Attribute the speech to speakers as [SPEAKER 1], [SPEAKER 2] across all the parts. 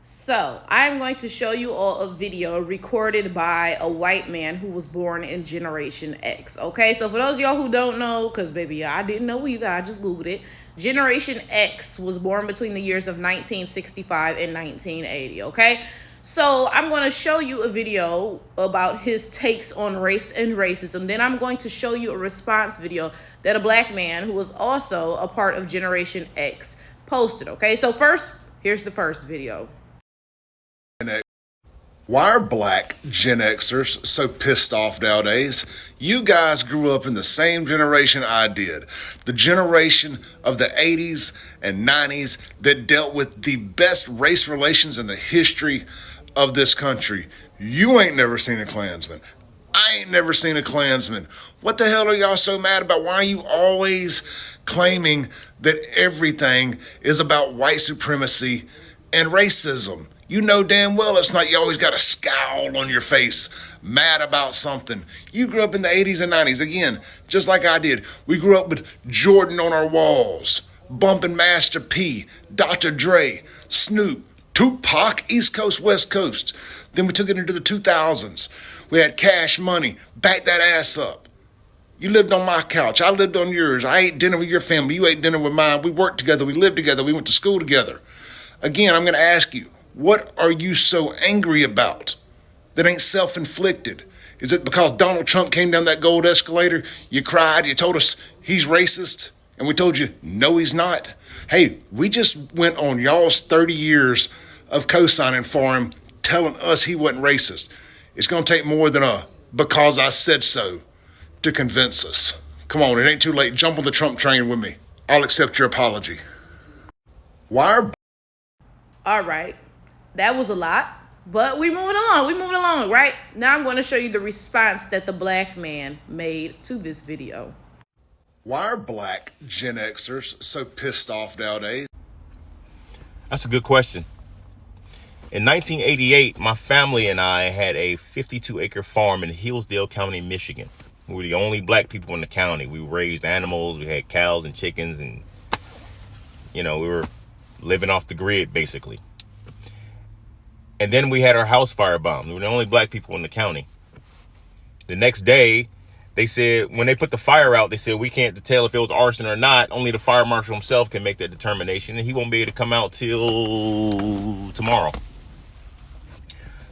[SPEAKER 1] So, I'm going to show you all a video recorded by a white man who was born in Generation X. Okay, so for those of y'all who don't know, because baby, I didn't know either, I just Googled it. Generation X was born between the years of 1965 and 1980. Okay, so I'm going to show you a video about his takes on race and racism. Then I'm going to show you a response video that a black man who was also a part of Generation X posted. Okay, so first, here's the first video.
[SPEAKER 2] Why are black Gen Xers so pissed off nowadays? You guys grew up in the same generation I did. The generation of the 80s and 90s that dealt with the best race relations in the history of this country. You ain't never seen a Klansman. I ain't never seen a Klansman. What the hell are y'all so mad about? Why are you always claiming that everything is about white supremacy and racism? You know damn well it's not. You always got a scowl on your face, mad about something. You grew up in the 80s and 90s, again, just like I did. We grew up with Jordan on our walls, bumping Master P, Dr. Dre, Snoop, Tupac, East Coast, West Coast. Then we took it into the 2000s. We had Cash Money, back that ass up. You lived on my couch, I lived on yours. I ate dinner with your family, you ate dinner with mine. We worked together, we lived together, we went to school together. Again, I'm gonna ask you, what are you so angry about that ain't self-inflicted? Is it because Donald Trump came down that gold escalator? You cried, you told us he's racist, and we told you, no, he's not. Hey, we just went on y'all's 30 years of co-signing for him, telling us he wasn't racist. It's gonna take more than a because I said so to convince us. Come on, it ain't too late. Jump on the Trump train with me. I'll accept your apology. Why are...
[SPEAKER 1] All right. That was a lot, but we're moving along, right? Now I'm going to show you the response that the black man made to this video.
[SPEAKER 2] Why are black Gen Xers so pissed off nowadays?
[SPEAKER 3] That's a good question. In 1988, my family and I had a 52-acre farm in Hillsdale County, Michigan. We were the only black people in the county. We raised animals, we had cows and chickens, and, we were living off the grid, basically. And then we had our house fire bombed. We were the only black people in the county. The next day, they said, when they put the fire out, they said, we can't tell if it was arson or not. Only the fire marshal himself can make that determination, and he won't be able to come out till tomorrow.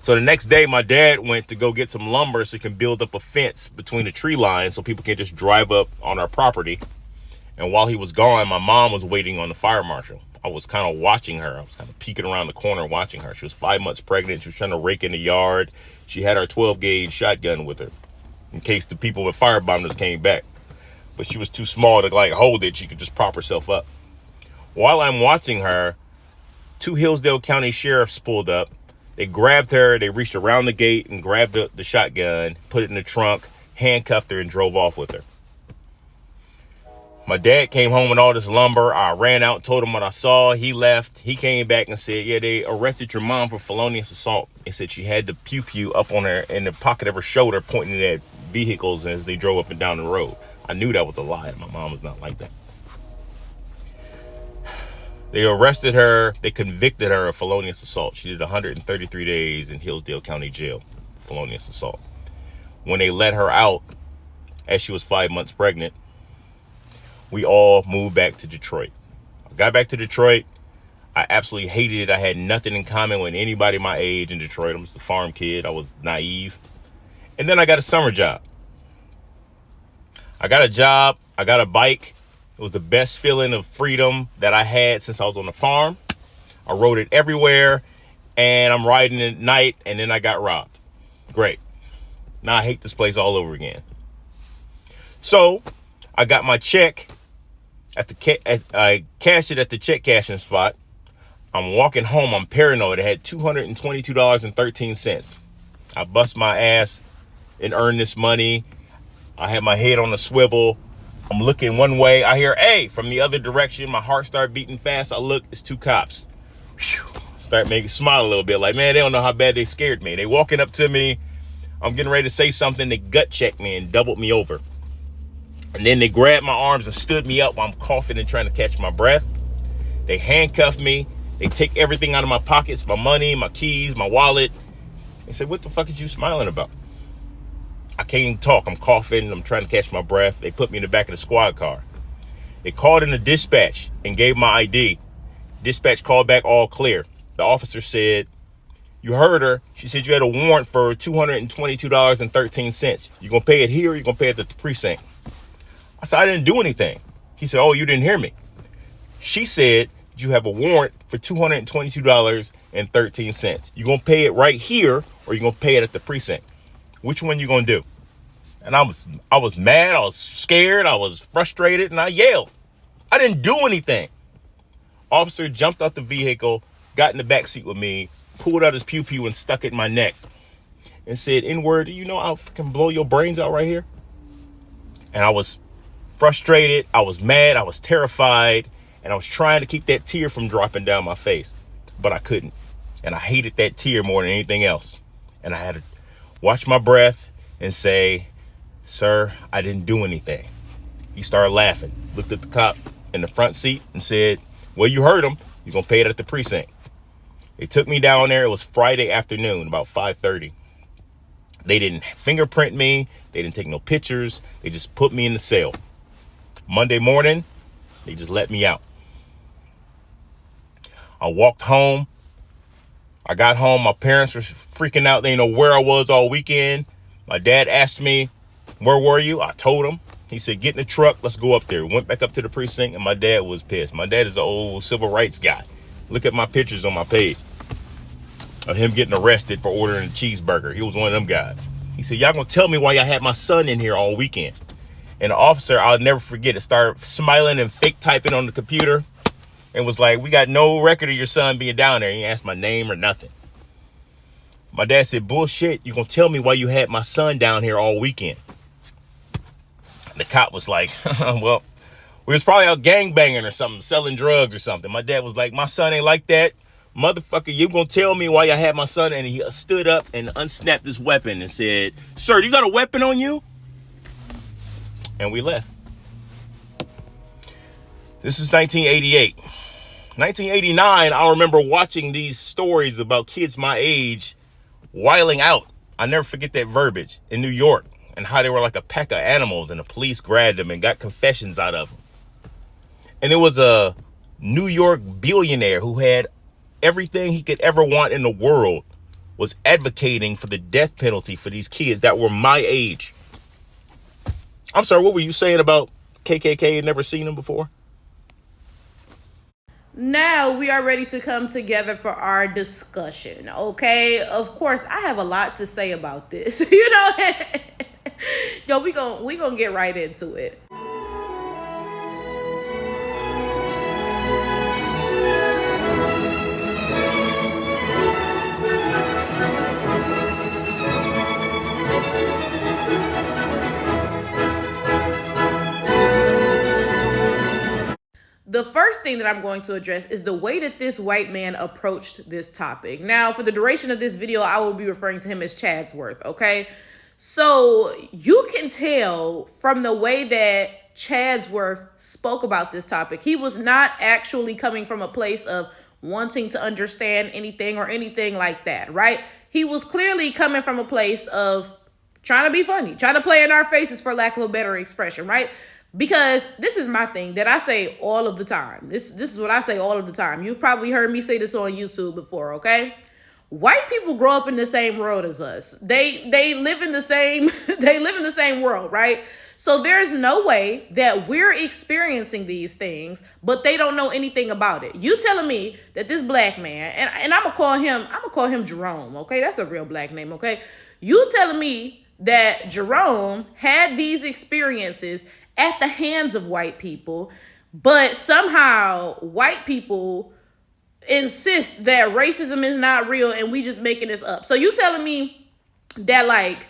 [SPEAKER 3] So the next day, my dad went to go get some lumber so he can build up a fence between the tree lines so people can't just drive up on our property. And while he was gone, my mom was waiting on the fire marshal. I was kind of watching her. I was kind of peeking around the corner watching her. She was 5 months pregnant. She was trying to rake in the yard. She had her 12-gauge shotgun with her in case the people with firebombers came back. But she was too small to hold it. She could just prop herself up. While I'm watching her, 2 Hillsdale County sheriffs pulled up. They grabbed her. They reached around the gate and grabbed the shotgun, put it in the trunk, handcuffed her, and drove off with her. My dad came home with all this lumber. I ran out and told him what I saw. He left. He came back and said, yeah, they arrested your mom for felonious assault. He said she had the pew-pew up on her in the pocket of her shoulder pointing at vehicles as they drove up and down the road. I knew that was a lie. My mom was not like that. They arrested her. They convicted her of felonious assault. She did 133 days in Hillsdale County Jail, felonious assault. When they let her out, as she was 5 months pregnant, we all moved back to Detroit. I got back to Detroit. I absolutely hated it. I had nothing in common with anybody my age in Detroit. I'm just a farm kid. I was naive. And then I got a summer job. I got a job. I got a bike. It was the best feeling of freedom that I had since I was on the farm. I rode it everywhere. And I'm riding at night. And then I got robbed. Great. Now I hate this place all over again. So I got my check. I cashed it at the check cashing spot. I'm walking home. I'm paranoid. I had $222.13. I bust my ass and earned this money. I had my head on a swivel. I'm looking one way. I hear, hey, from the other direction. My heart started beating fast. I look, it's 2 cops. Whew. Start making me smile a little bit. Like, man, they don't know how bad they scared me. They walking up to me. I'm getting ready to say something. They gut checked me and doubled me over. And then they grabbed my arms and stood me up while I'm coughing and trying to catch my breath. They handcuffed me They take everything out of my pockets, my money, my keys, my wallet. They said, what the fuck is you smiling about? I can't even talk. I'm coughing. I'm trying to catch my breath. They put me in the back of the squad car. They called in the dispatch and gave my ID. Dispatch called back all clear. The officer said, you heard her. She said you had a warrant for $222.13. You gonna pay it here or you gonna pay it at the precinct? I said, I didn't do anything. He said, oh, you didn't hear me. She said, you have a warrant for $222.13. You gonna pay it right here or you gonna pay it at the precinct? Which one you gonna do? And I was mad, I was scared, I was frustrated, and I yelled. I didn't do anything. Officer jumped out the vehicle, got in the back seat with me, pulled out his pew-pew and stuck it in my neck and said, N-word, do you know I'll fucking blow your brains out right here? And I was frustrated, I was mad, I was terrified, and I was trying to keep that tear from dropping down my face, but I couldn't. And I hated that tear more than anything else. And I had to watch my breath and say, sir, I didn't do anything. He started laughing, looked at the cop in the front seat and said, well, you heard him. You're going to pay it at the precinct. They took me down there. It was Friday afternoon, about 5:30. They didn't fingerprint me. They didn't take no pictures. They just put me in the cell. Monday morning, they just let me out. I walked home. I got home. My parents were freaking out. They didn't know where I was all weekend. My dad asked me, where were you? I told him. He said, get in the truck. Let's go up there. Went back up to the precinct, and my dad was pissed. My dad is an old civil rights guy. Look at my pictures on my page of him getting arrested for ordering a cheeseburger. He was one of them guys. He said, y'all gonna tell me why y'all had my son in here all weekend? And the officer, I'll never forget it, started smiling and fake typing on the computer and was like, we got no record of your son being down there. He asked my name or nothing. My dad said, bullshit, you gonna tell me why you had my son down here all weekend? The cop was like, well, we was probably out gangbanging or something, selling drugs or something. My dad was like, my son ain't like that. Motherfucker, you gonna tell me why I had my son? And he stood up and unsnapped his weapon and said, sir, you got a weapon on you? And we left. This is 1988. 1989, I remember watching these stories about kids my age wiling out. I never forget that verbiage in New York and how they were like a pack of animals and the police grabbed them and got confessions out of them. And there was a New York billionaire who had everything he could ever want in the world, was advocating for the death penalty for these kids that were my age. I'm sorry, what were you saying about KKK and never seen them before?
[SPEAKER 1] Now we are ready to come together for our discussion, okay? Of course, I have a lot to say about this, you know? Yo, we gonna get right into it. The first thing that I'm going to address is the way that this white man approached this topic. Now, for the duration of this video, I will be referring to him as Chadsworth, okay? So you can tell from the way that Chadsworth spoke about this topic, he was not actually coming from a place of wanting to understand anything or anything like that, right? He was clearly coming from a place of trying to be funny, trying to play in our faces, for lack of a better expression, right? Because this is my thing that I say all of the time. This is what I say all of the time. You've probably heard me say this on YouTube before, okay? White people grow up in the same world as us. They live in the same they live in the same world, right? So there's no way that we're experiencing these things, but they don't know anything about it. You telling me that this black man, and I'm gonna call him Jerome, okay? That's a real black name, okay? You telling me that Jerome had these experiences at the hands of white people, but somehow white people insist that racism is not real and we just making this up. So you telling me that like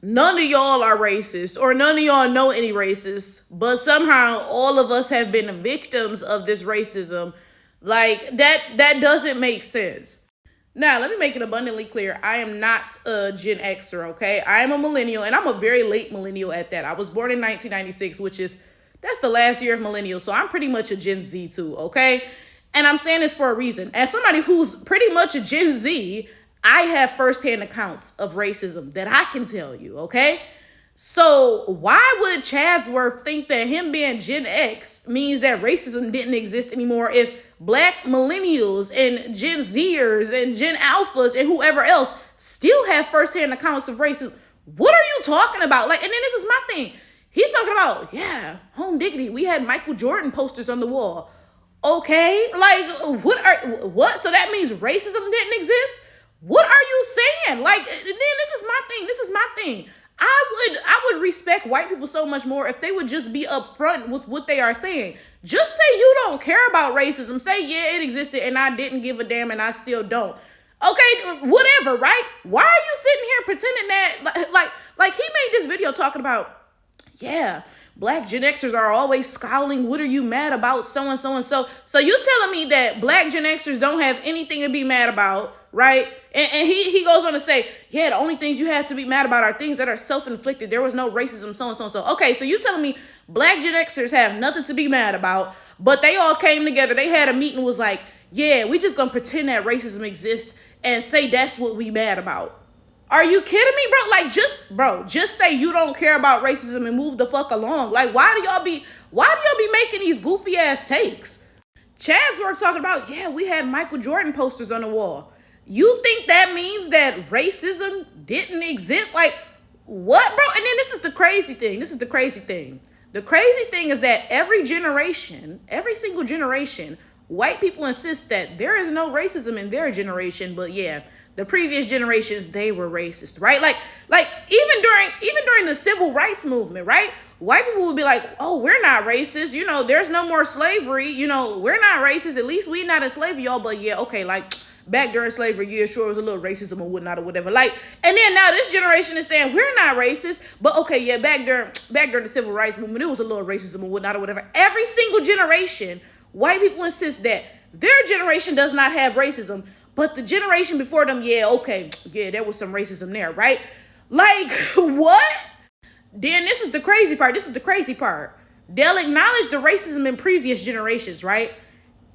[SPEAKER 1] none of y'all are racist or none of y'all know any racists, but somehow all of us have been victims of this racism? Like that doesn't make sense. Now, let me make it abundantly clear. I am not a Gen Xer, okay? I am a millennial, and I'm a very late millennial at that. I was born in 1996, that's the last year of millennial, so I'm pretty much a Gen Z too, okay? And I'm saying this for a reason. As somebody who's pretty much a Gen Z, I have firsthand accounts of racism that I can tell you, okay? So why would Chadsworth think that him being Gen X means that racism didn't exist anymore if black millennials and Gen Zers and Gen Alphas and whoever else still have firsthand accounts of racism? What are you talking about? Like, and then this is my thing. He talking about, yeah, home diggity. We had Michael Jordan posters on the wall. Okay, like what? So that means racism didn't exist? What are you saying? Like, then this is my thing. This is my thing. I would respect white people so much more if they would just be upfront with what they are saying. Just say you don't care about racism. Say, yeah, it existed and I didn't give a damn and I still don't. Okay, whatever, right? Why are you sitting here pretending that like he made this video talking about, yeah, black Gen Xers are always scowling. What are you mad about? So and so and so. So you telling me that black Gen Xers don't have anything to be mad about, right? And he goes on to say, yeah, the only things you have to be mad about are things that are self-inflicted. There was no racism, so and so and so. Okay, so you telling me black Gen Xers have nothing to be mad about, but they all came together. They had a meeting, was like, yeah, we just gonna pretend that racism exists and say that's what we mad about. Are you kidding me, bro? Like, just say you don't care about racism and move the fuck along. Like, why do y'all be making these goofy ass takes? Chadsworth talking about, yeah, we had Michael Jordan posters on the wall. You think that means that racism didn't exist? Like, what, bro? And then this is the crazy thing. The crazy thing is that every single generation, white people insist that there is no racism in their generation, but yeah, the previous generations, they were racist, right? Like even during the civil rights movement, right? White people would be like, oh, we're not racist. You know, there's no more slavery. You know, we're not racist. At least we're not enslaved, y'all. But yeah, okay, like back during slavery, yeah, sure, it was a little racism or whatnot or whatever. Like, and then now this generation is saying we're not racist, but okay, yeah, back during the civil rights movement, it was a little racism or whatnot or whatever. Every single generation, white people insist that their generation does not have racism, but the generation before them, yeah, okay, yeah, there was some racism there, right? Like, what? Then this is the crazy part. They'll acknowledge the racism in previous generations, right?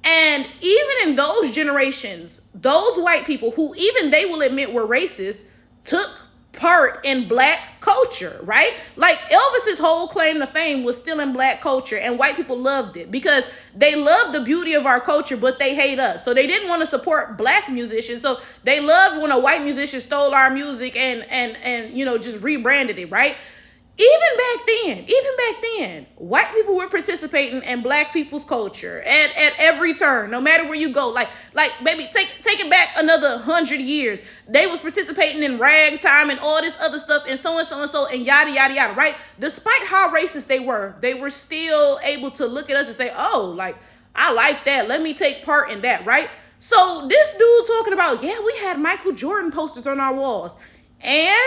[SPEAKER 1] And even in those generations, those white people who even they will admit were racist took part in black culture, right? Like Elvis's whole claim to fame was still in black culture, and white people loved it because they love the beauty of our culture, but they hate us. So they didn't want to support black musicians. So they loved when a white musician stole our music and you know, just rebranded it, right? Even back then, white people were participating in black people's culture at every turn, no matter where you go. Like baby, take it back another 100 years. They was participating in ragtime and all this other stuff and so and yada yada yada, right? Despite how racist they were still able to look at us and say, oh, like, I like that. Let me take part in that, right? So this dude talking about, yeah, we had Michael Jordan posters on our walls. And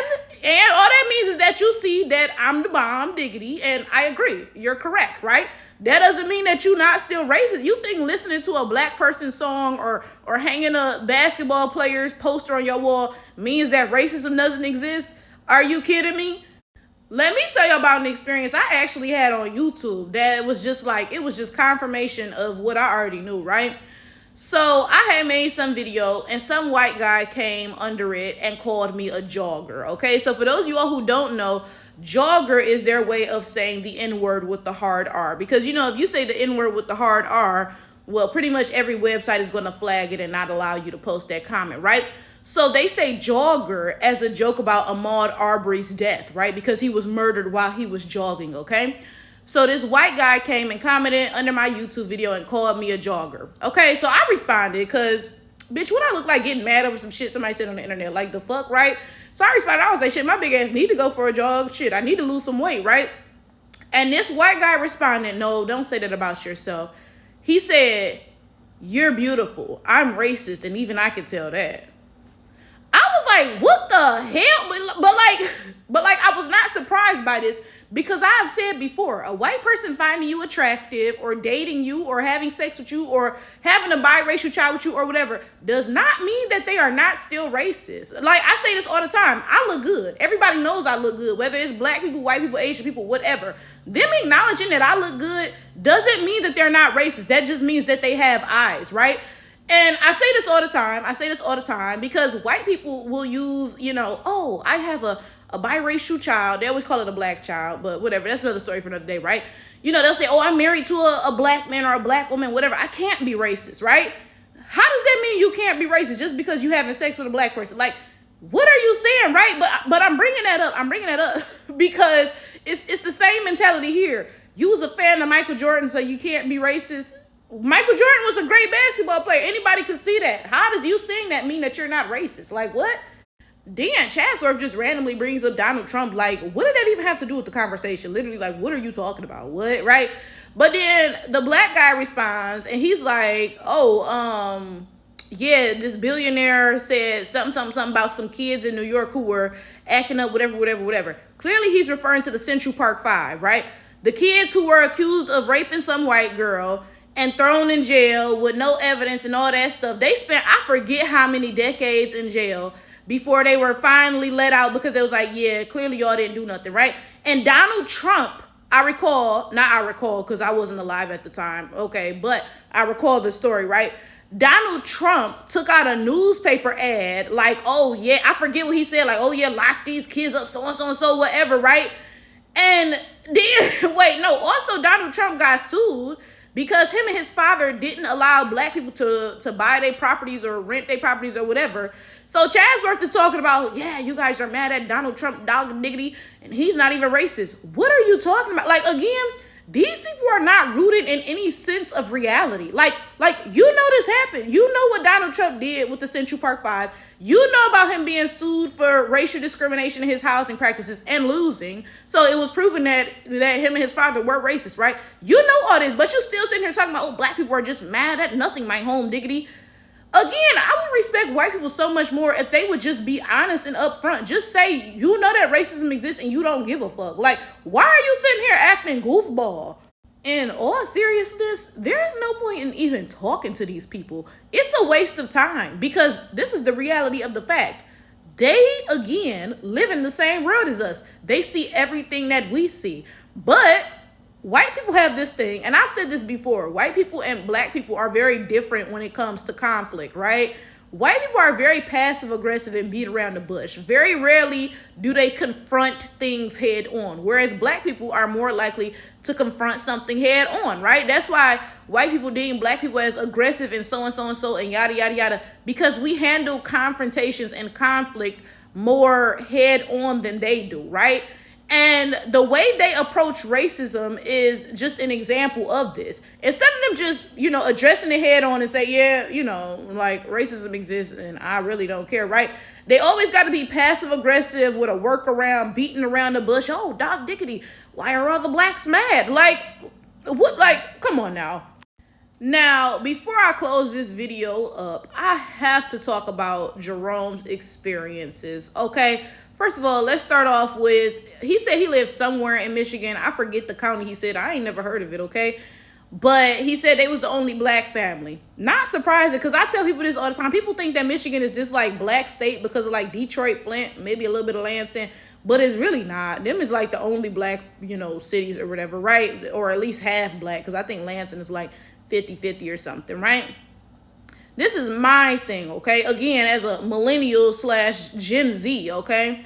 [SPEAKER 1] all that means is that you see that I'm the bomb diggity, and I agree. You're correct, right? That doesn't mean that you're not still racist. You think listening to a black person song or hanging a basketball player's poster on your wall means that racism doesn't exist? Are you kidding me? Let me tell you about an experience I actually had on YouTube that was just like, it was just confirmation of what I already knew, right? So I had made some video and some white guy came under it and called me a jogger. Okay, so for those of you all who don't know, jogger is their way of saying the N-word with the hard R. Because, you know, if you say the N-word with the hard R, well, pretty much every website is going to flag it and not allow you to post that comment, right? So they say jogger as a joke about Ahmaud Arbery's death, right? Because he was murdered while he was jogging, okay? So this white guy came and commented under my YouTube video and called me a jogger. Okay, so I responded because, bitch, what I look like getting mad over some shit somebody said on the internet? Like, the fuck, right? So I responded. I was like, shit, my big ass need to go for a jog. Shit, I need to lose some weight, right? And this white guy responded, no, don't say that about yourself. He said, you're beautiful. I'm racist, and even I can tell that. I was like, what the hell? But I was not surprised by this because I have said before, a white person finding you attractive or dating you or having sex with you or having a biracial child with you or whatever does not mean that they are not still racist. Like, I say this all the time. I look good. Everybody knows I look good, whether it's black people, white people, Asian people, whatever. Them acknowledging that I look good doesn't mean that they're not racist. That just means that they have eyes, right? And I say this all the time. I say this all the time because white people will use, oh, I have a biracial child. They always call it a black child, but whatever. That's another story for another day, right? They'll say, oh, I'm married to a black man or a black woman, whatever. I can't be racist, right? How does that mean you can't be racist just because you having sex with a black person? Like, what are you saying, right? But I'm bringing that up. I'm bringing that up because it's the same mentality here. You was a fan of Michael Jordan, so you can't be racist. Michael Jordan was a great basketball player. Anybody could see that. How does you saying that mean that you're not racist? Like, what? Dan Chatsworth just randomly brings up Donald Trump. Like, what did that even have to do with the conversation? Literally, like, what are you talking about? What, right? But then the black guy responds, and he's like, yeah, this billionaire said something about some kids in New York who were acting up, whatever. Clearly, he's referring to the Central Park Five, right? The kids who were accused of raping some white girl and thrown in jail with no evidence and all that stuff. They spent, I forget how many decades in jail before they were finally let out because they was like, yeah, clearly y'all didn't do nothing, right? And Donald Trump, not I recall because I wasn't alive at the time, okay, but I recall the story, right? Donald Trump took out a newspaper ad like, oh yeah, I forget what he said, like, oh yeah, lock these kids up, so and so, whatever, right? And then, also Donald Trump got sued because him and his father didn't allow black people to buy their properties or rent their properties or whatever. So Chatsworth is talking about, yeah, you guys are mad at Donald Trump, dog diggity, and he's not even racist. What are you talking about? Like, again, these people are not rooted in any sense of reality. Like this happened. You know what Donald Trump did with the Central Park Five. You know about him being sued for racial discrimination in his housing practices and losing. So it was proven that him and his father were racist, right? You know all this, but you're still sitting here talking about, oh, black people are just mad at nothing, my home diggity. Again, I would respect white people so much more if they would just be honest and upfront. Just say, you know that racism exists and you don't give a fuck. Like, why are you sitting here acting goofball? In all seriousness, there is no point in even talking to these people. It's a waste of time because this is the reality of the fact. They, again, live in the same world as us. They see everything that we see. But white people have this thing, and I've said this before, white people and black people are very different when it comes to conflict, right? White people are very passive aggressive and beat around the bush. Very rarely do they confront things head on, whereas black people are more likely to confront something head on, right? That's why white people deem black people as aggressive and so and yada, yada, yada, because we handle confrontations and conflict more head on than they do, right? And the way they approach racism is just an example of this. Instead of them just, addressing it head on and say, yeah, like racism exists and I really don't care, right? They always got to be passive aggressive with a workaround, beating around the bush. Oh, Doc Dickety, why are all the blacks mad? Like, what? Like, come on now. Now, before I close this video up, I have to talk about Jerome's experiences, okay? First of all, let's start off with, he said he lives somewhere in Michigan. I forget the county he said. I ain't never heard of it, okay? But he said they was the only black family. Not surprising, because I tell people this all the time. People think that Michigan is this, like, black state because of, like, Detroit, Flint, maybe a little bit of Lansing. But it's really not. Them is, like, the only black, cities or whatever, right? Or at least half black, because I think Lansing is, like, 50-50 or something, right? This is my thing, okay? Again, as a millennial / Gen Z, okay?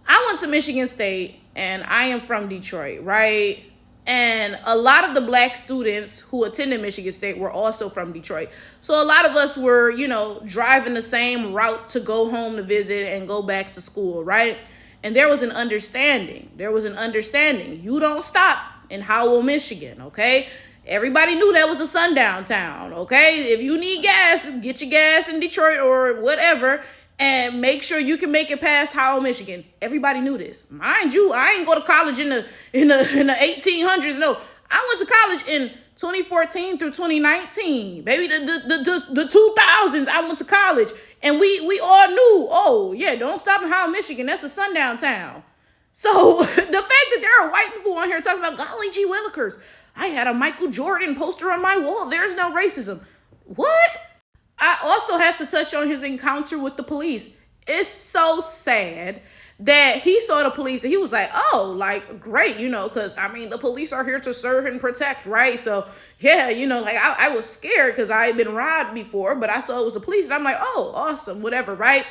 [SPEAKER 1] I went to Michigan State, and I am from Detroit, right? And a lot of the black students who attended Michigan State were also from Detroit. So a lot of us were, driving the same route to go home to visit and go back to school, right? And there was an understanding. You don't stop in Howell, Michigan, okay? Everybody knew that was a sundown town, okay? If you need gas, get your gas in Detroit or whatever, and make sure you can make it past Howell, Michigan. Everybody knew this. Mind you, I ain't go to college in the 1800s. No, I went to college in 2014 through 2019. Maybe the 2000s, I went to college. And we all knew, oh yeah, don't stop in Holland, Michigan. That's a sundown town. So the fact that there are white people on here talking about golly gee willikers, I had a Michael Jordan poster on my wall. There's no racism. What? I also have to touch on his encounter with the police. It's so sad that he saw the police and he was like, oh, like, great, because I mean, the police are here to serve and protect, right? So, yeah, like I was scared because I had been robbed before, but I saw it was the police and I'm like, oh, awesome, whatever, right?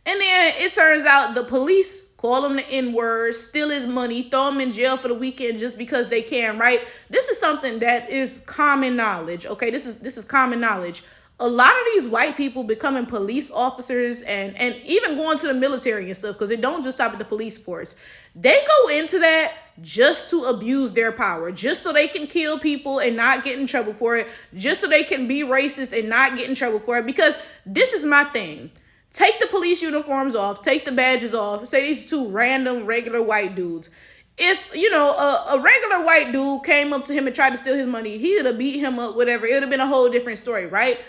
[SPEAKER 1] And then it turns out the police call him the N-word, steal his money, throw him in jail for the weekend just because they can, right? This is something that is common knowledge, okay? This is common knowledge. A lot of these white people becoming police officers and even going to the military and stuff, because it don't just stop at the police force. They go into that just to abuse their power, just so they can kill people and not get in trouble for it, just so they can be racist and not get in trouble for it. Because this is my thing. Take the police uniforms off, take the badges off, say these two random regular white dudes. If, a regular white dude came up to him and tried to steal his money, he would have beat him up, whatever. It would have been a whole different story, right?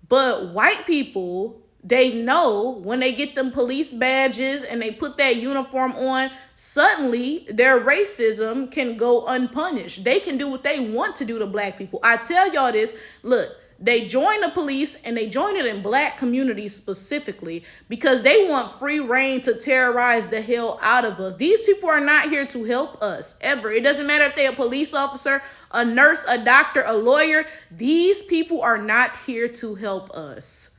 [SPEAKER 1] But white people, they know when they get them police badges and they put that uniform on, suddenly their racism can go unpunished. They can do what they want to do to black people. I tell y'all this, look, they join the police and they join it in black communities specifically because they want free reign to terrorize the hell out of us. These people are not here to help us ever. It doesn't matter if they're a police officer, a nurse, a doctor, a lawyer. These people are not here to help us.